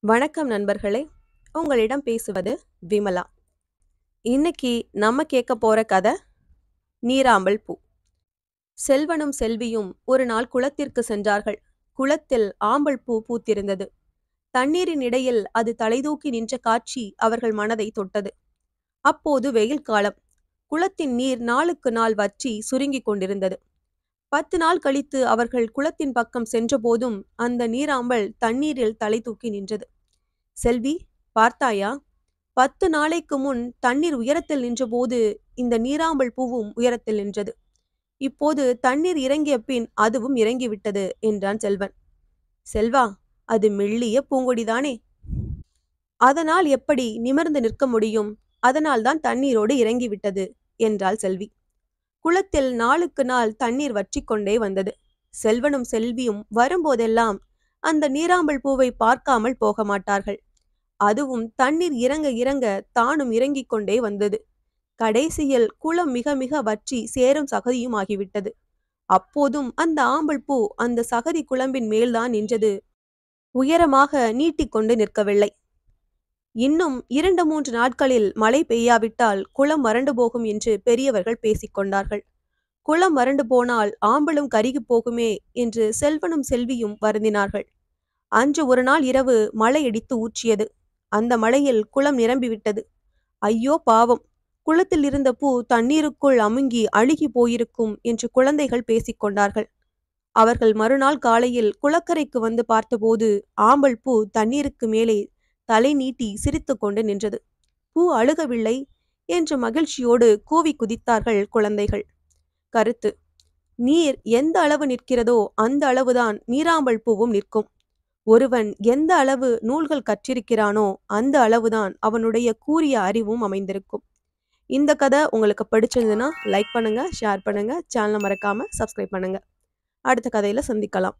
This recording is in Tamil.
வணக்கம் நண்பர்களே. உங்களிடம் பேசுவது விமலா. இன்னைக்கு நம்ம கேட்க போற கதை நீராம்பல் பூ. செல்வனும் செல்வியும் ஒரு நாள் குளத்திற்கு சென்றார்கள். குளத்தில் ஆம்பல் பூ பூத்திருந்தது. தண்ணீரின் இடையில் அது தலைதூக்கி நின்ற காட்சி அவர்கள் மனதை தொட்டது. அப்போது வெயில் காலம். குளத்தின் நீர் நாளுக்கு நாள் வற்றி சுருங்கிக் கொண்டிருந்தது. 10 நாள் கழித்து அவர்கள் குளத்தின் பக்கம் சென்றபோதும் அந்த நீராம்பல் தண்ணீரில் தலை தூக்கி நின்றது. செல்வி, பார்த்தாயா? 10 நாளைக்கு முன் தண்ணீர் உயரத்தில் நின்றபோது இந்த நீராம்பல் பூவும் உயரத்தில் நின்றது. இப்போது தண்ணீர் இறங்கிய பின் அதுவும் இறங்கிவிட்டது என்றான் செல்வன். செல்வா, அது மெல்லிய பூங்கொடிதானே? அதனால் எப்படி நிமிர்ந்து நிற்க முடியும்? அதனால்தான் தண்ணீரோடு இறங்கிவிட்டது என்றாள் செல்வி. குளத்தில் நாளுக்கு நாள் தண்ணீர் வற்றிக்கொண்டே வந்தது. செல்வனும் செல்வியும் வரும்போதெல்லாம் அந்த நீராம்பல் பூவை பார்க்காமல் போக மாட்டார்கள். அதுவும் தண்ணீர் இறங்க இறங்க தானும் இறங்கிக் கொண்டே வந்தது. கடைசியில் குளம் மிக மிக வற்றி சேரும் சகதியும் ஆகிவிட்டது. அப்போதும் அந்த ஆம்பல் பூ அந்த சகதி குழம்பின் மேல்தான் நின்றது. உயரமாக நீட்டிக்கொண்டு நிற்கவில்லை. இன்னும் 2-3 நாட்களில் மழை பெய்யாவிட்டால் குளம் வறண்டு போகும் என்று பெரியவர்கள் பேசிக்கொண்டார்கள். குளம் வறண்டு போனால் ஆம்பலும் கருகி போகுமே என்று செல்வனும் செல்வியும் வருந்தினார்கள். அன்று ஒரு நாள் இரவு மழை இடித்து ஊற்றியது. அந்த மழையில் குளம் நிரம்பிவிட்டது. ஐயோ பாவம்! குளத்தில் இருந்த பூ தண்ணீருக்குள் அமுங்கி அழுகி போயிருக்கும் என்று குழந்தைகள் பேசிக்கொண்டார்கள். அவர்கள் மறுநாள் காலையில் குளக்கரைக்கு வந்து பார்த்தபோது ஆம்பல் பூ தண்ணீருக்கு மேலே தலை நீட்டி சிரித்து கொண்டு நின்றது. பூ அழுகவில்லை என்று மகிழ்ச்சியோடு கூவி குதித்தார்கள் குழந்தைகள். கருத்து: நீர் எந்த அளவு நிற்கிறதோ அந்த அளவுதான் நீராம்பல் பூவும் நிற்கும். ஒருவன் எந்த அளவு நூல்கள் கற்றிருக்கிறானோ அந்த அளவுதான் அவனுடைய கூரிய அறிவும் அமைந்திருக்கும். இந்த கதை உங்களுக்கு பிடிச்சிருந்ததுன்னா லைக் பண்ணுங்க, ஷேர் பண்ணுங்க, சேனலை மறக்காம சப்ஸ்கிரைப் பண்ணுங்க. அடுத்த கதையில சந்திக்கலாம்.